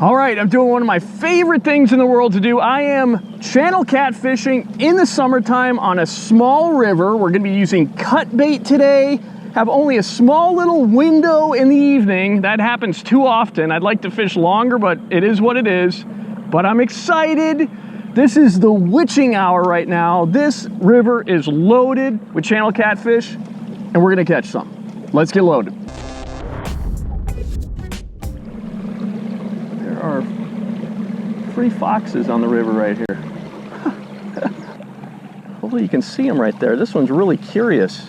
All right, I'm doing one of my favorite things in the world to do. I am channel catfishing in the summertime on a small river. We're gonna be using cut bait today. Have only a small little window in the evening. That happens too often. I'd like to fish longer, but it is what it is. But I'm excited. This is the witching hour right now. This river is loaded with channel catfish, and we're gonna catch some. Let's get loaded. There are 3 foxes on the river right here. Hopefully you can see them right there. This one's really curious.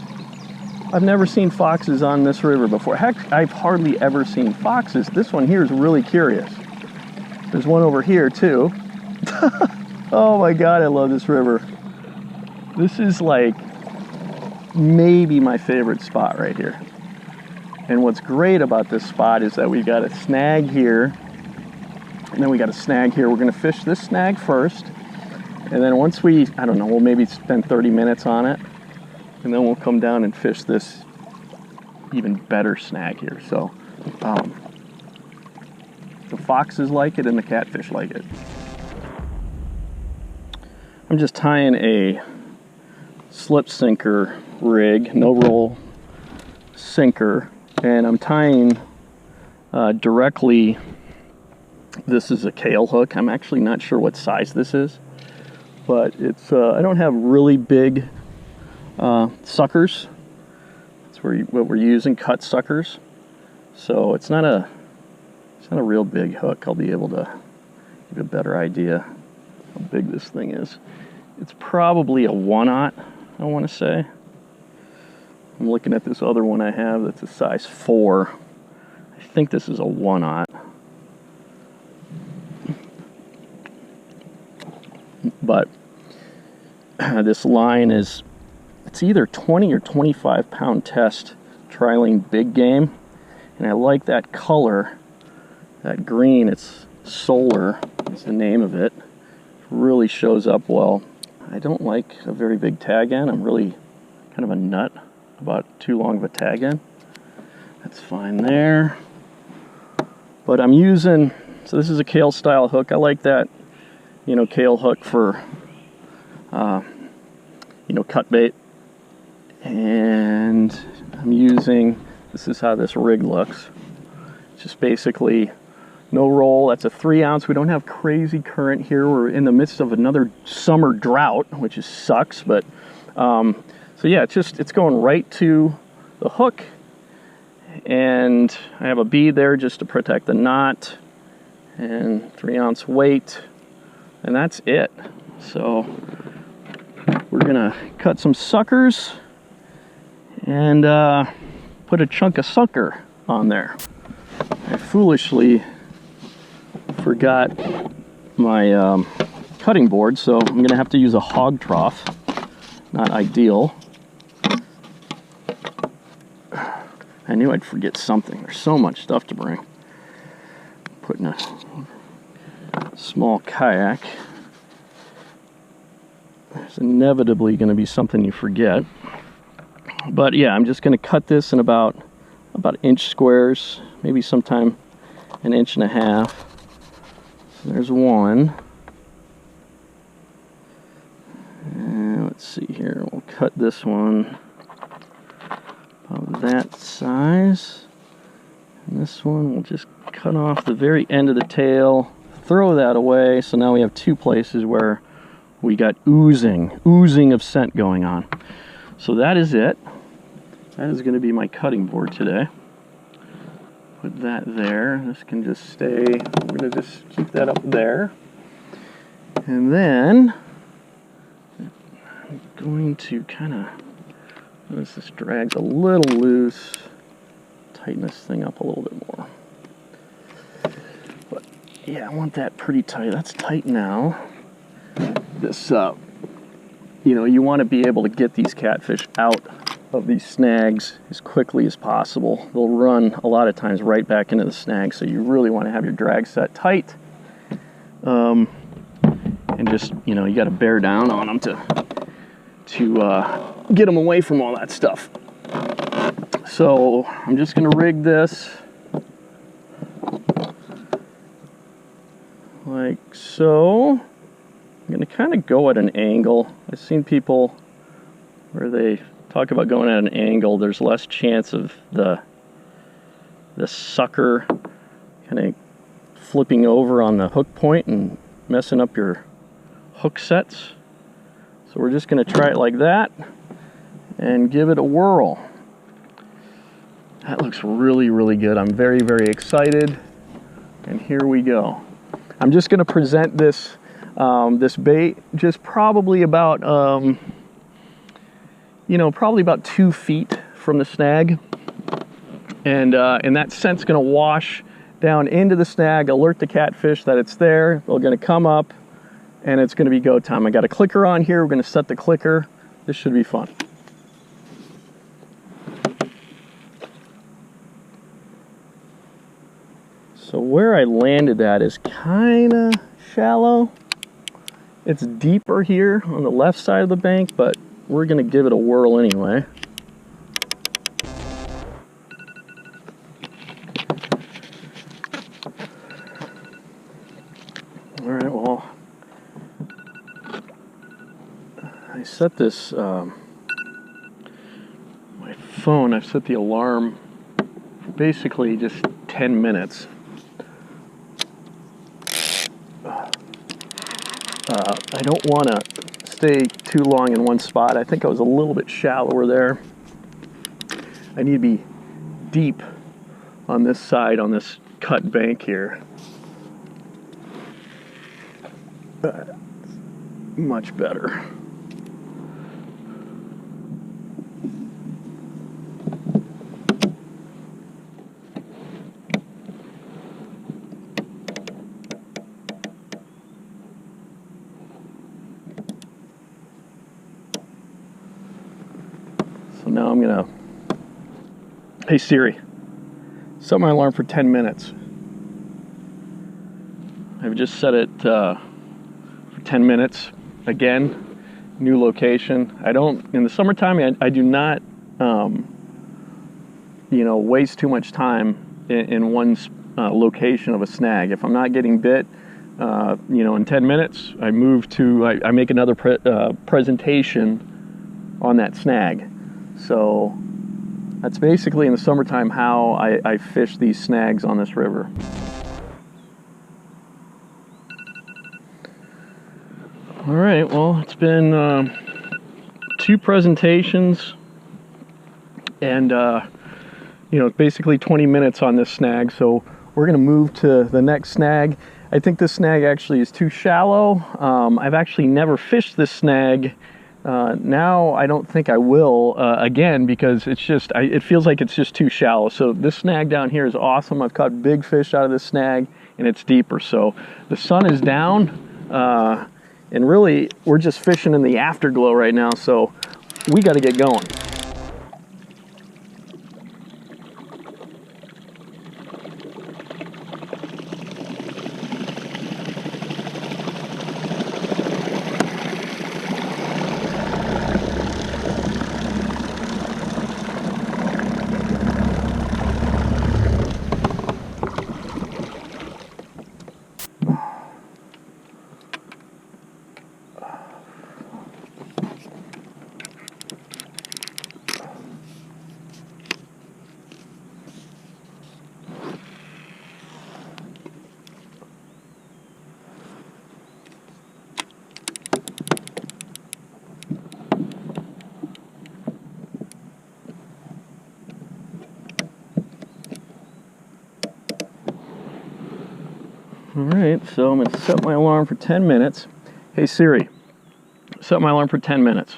I've never seen foxes on this river before. Heck, I've hardly ever seen foxes. This one here is really curious. There's one over here too. Oh my God, I love this river. This is like maybe my favorite spot right here. And what's great about this spot is that we've got a snag here, and then we got a snag here. We're gonna fish this snag first, and then once we, I don't know, we'll maybe spend 30 minutes on it, and then we'll come down and fish this even better snag here. So the foxes like it and the catfish like it. I'm just tying a slip sinker rig, no roll sinker, and I'm tying directly. This is a kale hook. I'm actually not sure what size this is, but it's I don't have really big suckers. That's what we're using, cut suckers. So it's not a real big hook. I'll be able to give a better idea how big this thing is. It's probably a 1/0, I want to say. I'm looking at this other one I have that's a size 4. I think this is a 1/0. But this line is, it's either 20 or 25 pound test trialing big game. And I like that color, that green. It's solar is the name of it. Really shows up well. I don't like a very big tag end. I'm really kind of a nut about too long of a tag end. That's fine there. But I'm using, so this is a kale style hook. I like that, you know, kale hook for, you know, cut bait. And I'm using, this is how this rig looks. Just basically no roll. That's a 3 ounce. We don't have crazy current here. We're in the midst of another summer drought, which is sucks. But so yeah, it's going right to the hook, and I have a bead there just to protect the knot, and 3 ounce weight, and that's it. So we're gonna cut some suckers and put a chunk of sucker on there. I foolishly forgot my cutting board, so I'm gonna have to use a hog trough. Not ideal. I knew I'd forget something. There's so much stuff to bring. Putting a small kayak. There's inevitably going to be something you forget. But yeah, I'm just going to cut this in about inch squares, maybe sometime 1.5 inches. So there's one. And let's see here. We'll cut this one about that size. And this one we'll just cut off the very end of the tail, throw that away. So now we have 2 places where we got oozing of scent going on. So that is it. That is going to be my cutting board today. Put that there. This can just stay. We're going to just keep that up there. And then I'm going to kind of, notice this drags a little loose. Tighten this thing up a little bit more. But yeah, I want that pretty tight. That's tight now. This, you know, you want to be able to get these catfish out of these snags as quickly as possible. They'll run a lot of times right back into the snag, so you really want to have your drag set tight. And just, you know, you got to bear down on them to get them away from all that stuff. So I'm just going to rig this like so. I'm going to kind of go at an angle. I've seen people where they talk about going at an angle. There's less chance of the sucker kind of flipping over on the hook point and messing up your hook sets. So we're just going to try it like that and give it a whirl. That looks really, really good. I'm very, very excited. And here we go. I'm just going to present this this bait just probably about probably about 2 feet from the snag, and that scent's going to wash down into the snag, alert the catfish that it's there. They're going to come up, and it's going to be go time. I got a clicker on here. We're going to set the clicker. This should be fun. So where I landed that is kind of shallow. It's deeper here on the left side of the bank, but we're going to give it a whirl anyway. All right, well, I set this, my phone, I've set the alarm for basically just 10 minutes. I don't want to stay too long in one spot. I think I was a little bit shallower there. I need to be deep on this side, on this cut bank here. Much better. So now I'm gonna, hey Siri, set my alarm for 10 minutes. I've just set it for 10 minutes. Again, new location. I don't, in the summertime, I do not, waste too much time in one location of a snag. If I'm not getting bit, in 10 minutes, I move to, I make another presentation on that snag. So that's basically in the summertime how I fish these snags on this river. All right, well, it's been 2 presentations, and basically 20 minutes on this snag. So we're going to move to the next snag. I think this snag actually is too shallow. I've actually never fished this snag. Now I don't think I will again, because it's just, it feels like it's just too shallow. So this snag down here is awesome. I've caught big fish out of this snag, and it's deeper. So the sun is down. And really, we're just fishing in the afterglow right now, so we got to get going. All right, so I'm going to set my alarm for 10 minutes. Hey Siri, set my alarm for 10 minutes.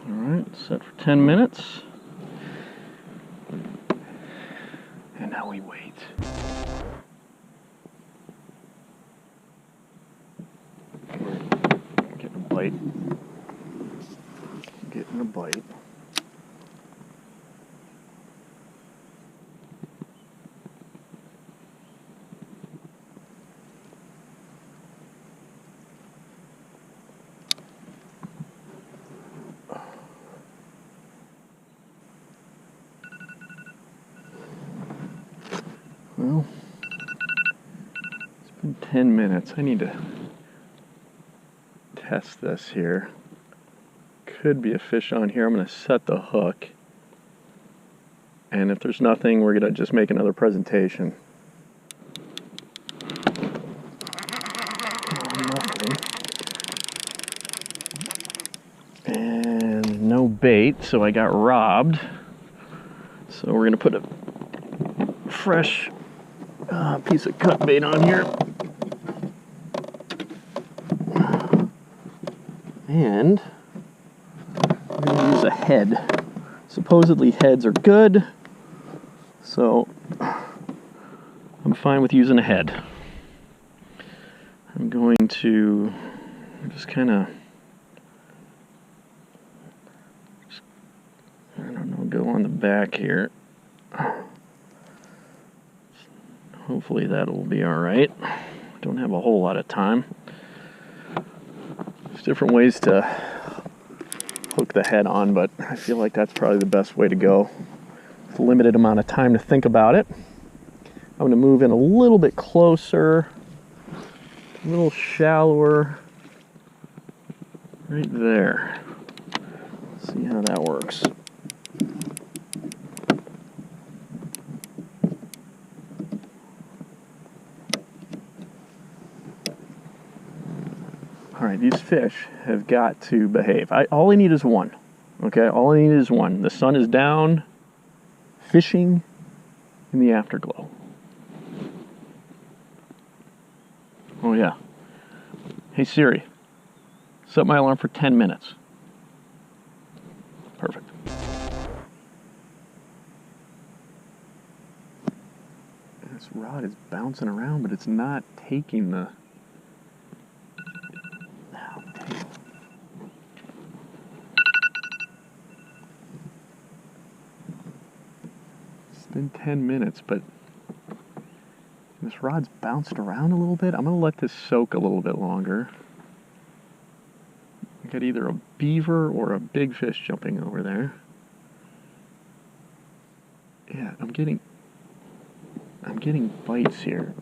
All right, set for 10 minutes. And now we wait. Getting a bite. Getting a bite. Well, 10 minutes. I need to test this here. Could be a fish on here. I'm going to set the hook. And if there's nothing, we're going to just make another presentation. Nothing. And no bait, so I got robbed. So we're going to put a fresh piece of cut bait on here. And we're going to use a head. Supposedly heads are good, so I'm fine with using a head. I'm going to just kind of, I don't know, go on the back here. Hopefully that'll be all right. Don't have a whole lot of time. There's different ways to hook the head on, but I feel like that's probably the best way to go. With a limited amount of time to think about it. I'm going to move in a little bit closer, a little shallower, right there. See how that works. All right, these fish have got to behave. All I need is one, okay? All I need is one. The sun is down, fishing in the afterglow. Oh yeah. Hey Siri, set my alarm for 10 minutes. Perfect. This rod is bouncing around, but it's not taking the... It's been 10 minutes, but this rod's bounced around a little bit. I'm going to let this soak a little bit longer. I got either a beaver or a big fish jumping over there. Yeah, I'm getting bites here.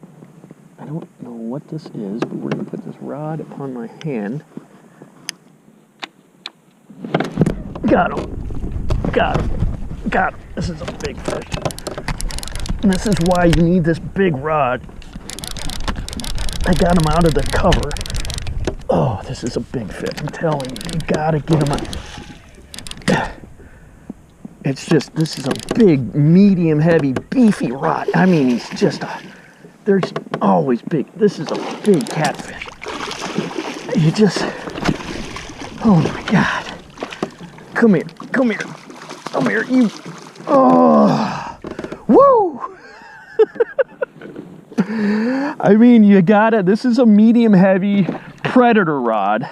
I don't know what this is, but we're going to put this rod upon my hand. Got him. Got him. Got him. This is a big fish. And this is why you need this big rod. I got him out of the cover. Oh, this is a big fish. I'm telling you, you gotta get him out. It's just, this is a big, medium, heavy, beefy rod. I mean, he's just there's always big. This is a big catfish. You just, oh my God. Come here, come here, come here, you, oh, woo! I mean, you gotta, this is a medium heavy predator rod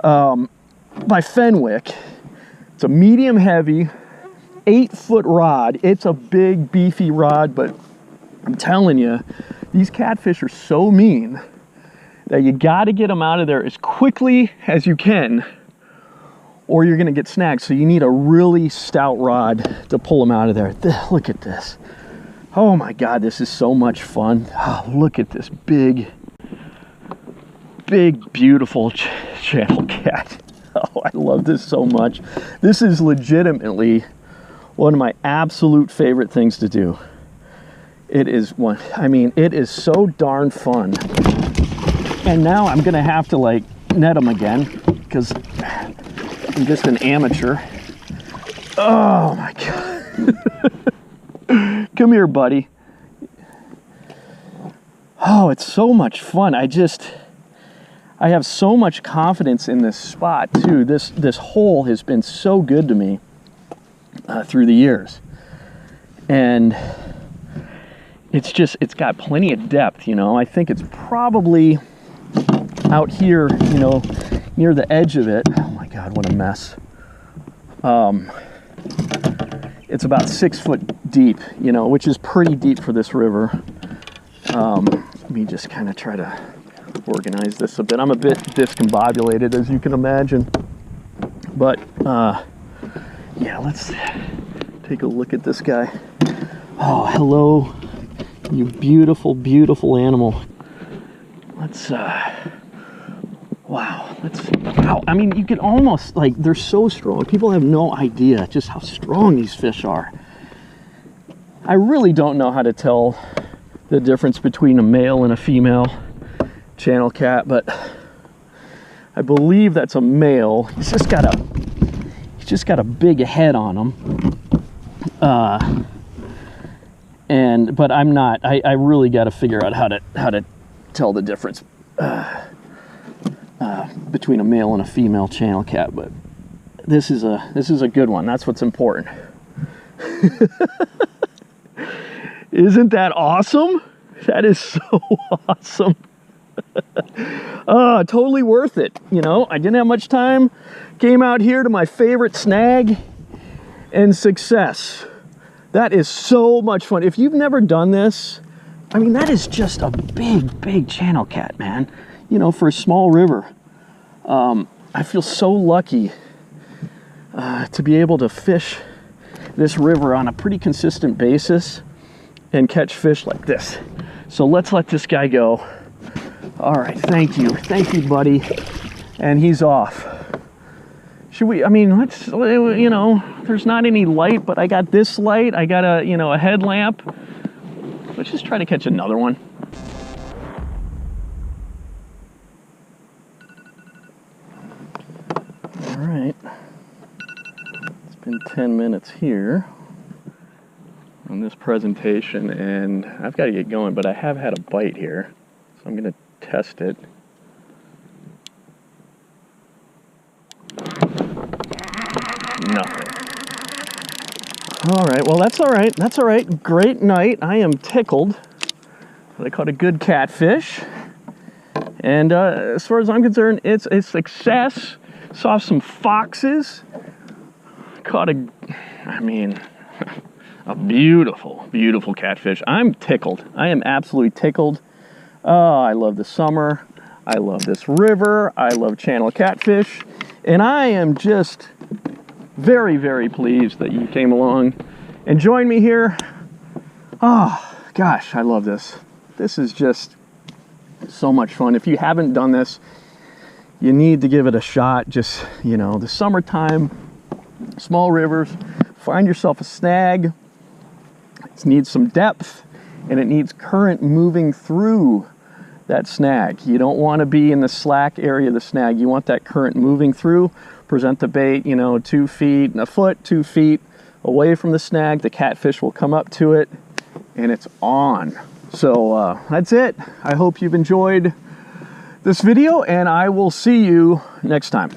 by Fenwick. It's a medium heavy 8-foot rod. It's a big beefy rod, but I'm telling you, these catfish are so mean that you gotta get them out of there as quickly as you can, or you're gonna get snagged. So you need a really stout rod to pull them out of there. Look at this. Oh my God, this is so much fun. Oh, look at this big, beautiful channel cat. Oh, I love this so much. This is legitimately one of my absolute favorite things to do. It is one, I mean, it is so darn fun. And now I'm gonna have to like net them again because I'm just an amateur. Oh my God. Come here, buddy. Oh, it's so much fun. I have so much confidence in this spot too. This hole has been so good to me through the years. And it's got plenty of depth, you know. I think it's probably out here, you know, near the edge of it. Oh my God, what a mess. It's about 6 foot deep, you know, which is pretty deep for this river. Let me just kind of try to organize this a bit. I'm a bit discombobulated, as you can imagine. But, yeah, let's take a look at this guy. Oh, hello, you beautiful, beautiful animal. let's wow, wow, I mean, you can almost, like, they're so strong. People have no idea just how strong these fish are. I really don't know how to tell the difference between a male and a female channel cat, but I believe that's a male. He's just got a big head on him. But I'm not. I really got to figure out how to tell the difference between a male and a female channel cat. But this is a good one. That's what's important. Isn't that awesome? That is so awesome. Totally worth it. You know, I didn't have much time. Came out here to my favorite snag and success. That is so much fun. If you've never done this, I mean, that is just a big channel cat, man. You know, for a small river. I feel so lucky to be able to fish this river on a pretty consistent basis and catch fish like this. So let's let this guy go. All right, thank you, buddy. And he's off. Should we, I mean, let's, you know, there's not any light, but I got this light. I got a, you know, a headlamp. Let's just try to catch another one. All right. It's been 10 minutes here on this presentation, and I've got to get going, but I have had a bite here, so I'm going to test it. Nothing. All right, well, that's all right. That's all right. Great night. I am tickled. I caught a good catfish. And as far as I'm concerned, it's a success. Saw some foxes. Caught a, I mean, a beautiful catfish. I'm tickled. I am absolutely tickled. Oh, I love the summer. I love this river. I love channel catfish. And I am just very pleased that you came along and joined me here. Oh, gosh, I love this. This is just so much fun. If you haven't done this, you need to give it a shot. Just, you know, the summertime, small rivers, find yourself a snag. It needs some depth, and it needs current moving through that snag. You don't want to be in the slack area of the snag. You want that current moving through. Present the bait, you know, 2 feet, a foot, 2 feet away from the snag. The catfish will come up to it, and it's on. So that's it. I hope you've enjoyed this video, and I will see you next time.